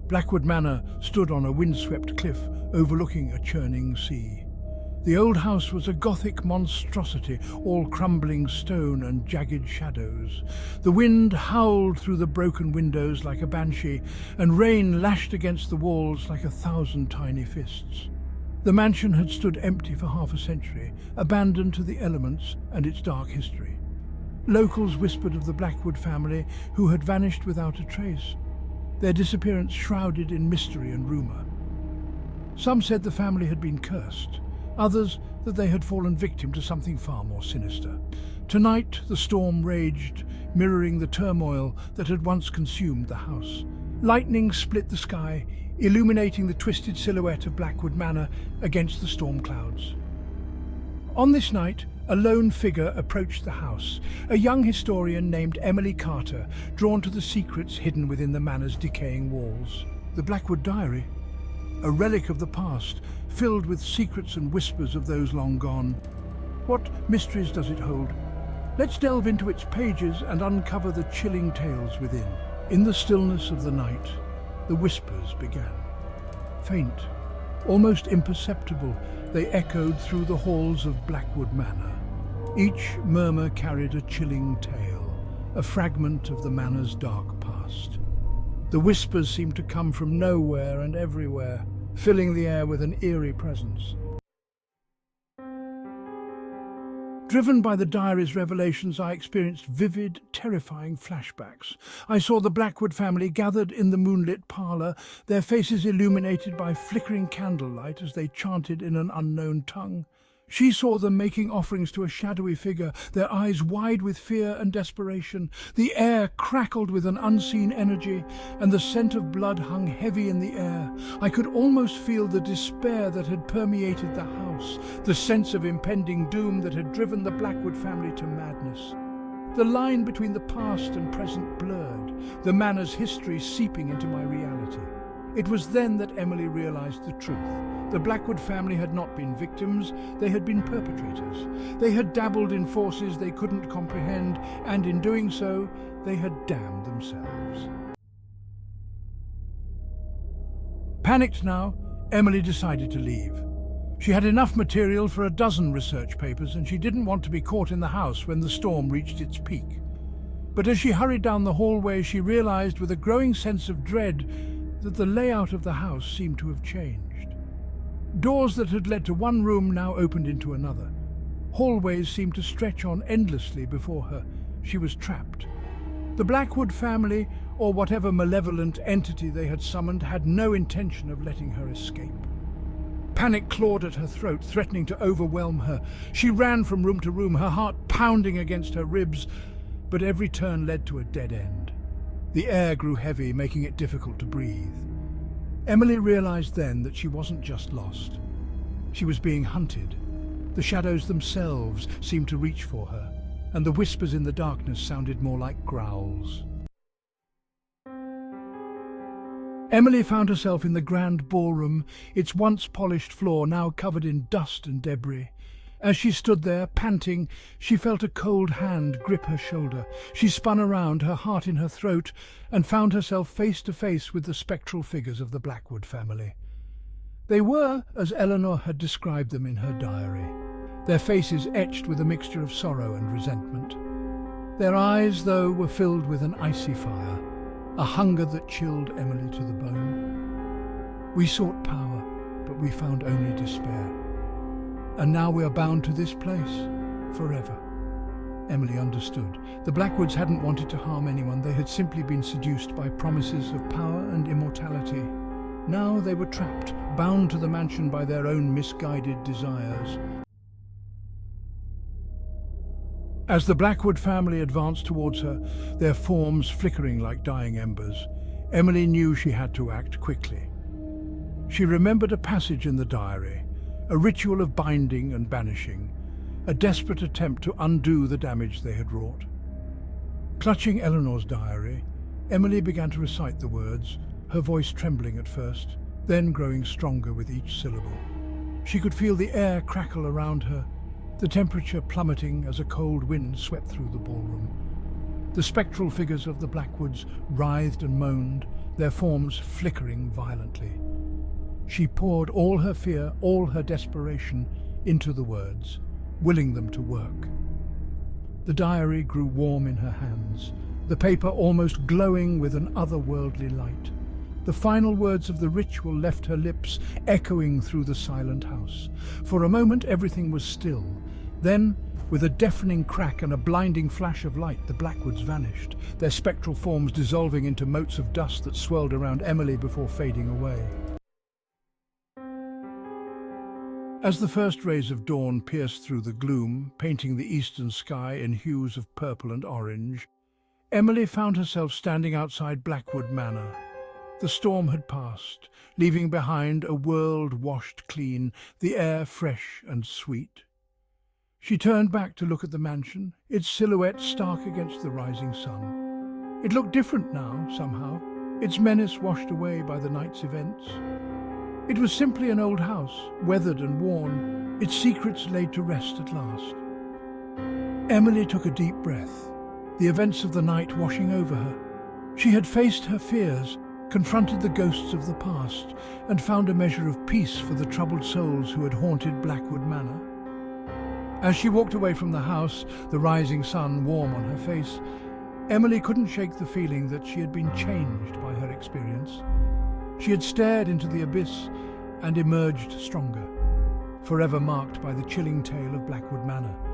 Blackwood Manor stood on a windswept cliff overlooking a churning sea. The old house was a Gothic monstrosity, all crumbling stone and jagged shadows. The wind howled through the broken windows like a banshee, and rain lashed against the walls like 1,000 tiny fists. The mansion had stood empty for half a century, abandoned to the elements and its dark history. Locals whispered of the Blackwood family, who had vanished without a trace, their disappearance shrouded in mystery and rumour. Some said the family had been cursed, others that they had fallen victim to something far more sinister. Tonight the storm raged, mirroring the turmoil that had once consumed the house. Lightning split the sky, illuminating the twisted silhouette of Blackwood Manor against the storm clouds. On this night, a lone figure approached the house, a young historian named Emily Carter, drawn to the secrets hidden within the manor's decaying walls. The Blackwood Diary, a relic of the past, filled with secrets and whispers of those long gone. What mysteries does it hold? Let's delve into its pages and uncover the chilling tales within. In the stillness of the night, the whispers began. Faint, almost imperceptible, they echoed through the halls of Blackwood Manor. Each murmur carried a chilling tale, a fragment of the manor's dark past. The whispers seemed to come from nowhere and everywhere, filling the air with an eerie presence. Driven by the diary's revelations, I experienced vivid, terrifying flashbacks. I saw the Blackwood family gathered in the moonlit parlour, their faces illuminated by flickering candlelight as they chanted in an unknown tongue. She saw them making offerings to a shadowy figure, their eyes wide with fear and desperation. The air crackled with an unseen energy, and the scent of blood hung heavy in the air. I could almost feel the despair that had permeated the house, the sense of impending doom that had driven the Blackwood family to madness. The line between the past and present blurred, the manor's history seeping into my reality. It was then that Emily realized the truth. The Blackwood family had not been victims, they had been perpetrators. They had dabbled in forces they couldn't comprehend, and in doing so, they had damned themselves. Panicked now, Emily decided to leave. She had enough material for a dozen research papers, and she didn't want to be caught in the house when the storm reached its peak. But as she hurried down the hallway, she realized with a growing sense of dread that the layout of the house seemed to have changed. Doors that had led to one room now opened into another. Hallways seemed to stretch on endlessly before her. She was trapped. The Blackwood family, or whatever malevolent entity they had summoned, had no intention of letting her escape. Panic clawed at her throat, threatening to overwhelm her. She ran from room to room, her heart pounding against her ribs, but every turn led to a dead end. The air grew heavy, making it difficult to breathe. Emily realized then that she wasn't just lost. She was being hunted. The shadows themselves seemed to reach for her, and the whispers in the darkness sounded more like growls. Emily found herself in the grand ballroom, its once polished floor now covered in dust and debris. As she stood there, panting, she felt a cold hand grip her shoulder. She spun around, her heart in her throat, and found herself face to face with the spectral figures of the Blackwood family. They were, as Eleanor had described them in her diary, their faces etched with a mixture of sorrow and resentment. Their eyes, though, were filled with an icy fire, a hunger that chilled Emily to the bone. We sought power, but we found only despair. And now we are bound to this place, forever. Emily understood. The Blackwoods hadn't wanted to harm anyone. They had simply been seduced by promises of power and immortality. Now they were trapped, bound to the mansion by their own misguided desires. As the Blackwood family advanced towards her, their forms flickering like dying embers, Emily knew she had to act quickly. She remembered a passage in the diary, a ritual of binding and banishing, a desperate attempt to undo the damage they had wrought. Clutching Eleanor's diary, Emily began to recite the words, her voice trembling at first, then growing stronger with each syllable. She could feel the air crackle around her, the temperature plummeting as a cold wind swept through the ballroom. The spectral figures of the Blackwoods writhed and moaned, their forms flickering violently. She poured all her fear, all her desperation into the words, willing them to work. The diary grew warm in her hands, the paper almost glowing with an otherworldly light. The final words of the ritual left her lips, echoing through the silent house. For a moment everything was still. Then, with a deafening crack and a blinding flash of light, the Blackwoods vanished, their spectral forms dissolving into motes of dust that swirled around Emily before fading away. As the first rays of dawn pierced through the gloom, painting the eastern sky in hues of purple and orange, Emily found herself standing outside Blackwood Manor. The storm had passed, leaving behind a world washed clean, the air fresh and sweet. She turned back to look at the mansion, its silhouette stark against the rising sun. It looked different now, somehow, its menace washed away by the night's events. It was simply an old house, weathered and worn, its secrets laid to rest at last. Emily took a deep breath, the events of the night washing over her. She had faced her fears, confronted the ghosts of the past, and found a measure of peace for the troubled souls who had haunted Blackwood Manor. As she walked away from the house, the rising sun warm on her face, Emily couldn't shake the feeling that she had been changed by her experience. She had stared into the abyss and emerged stronger, forever marked by the chilling tale of Blackwood Manor.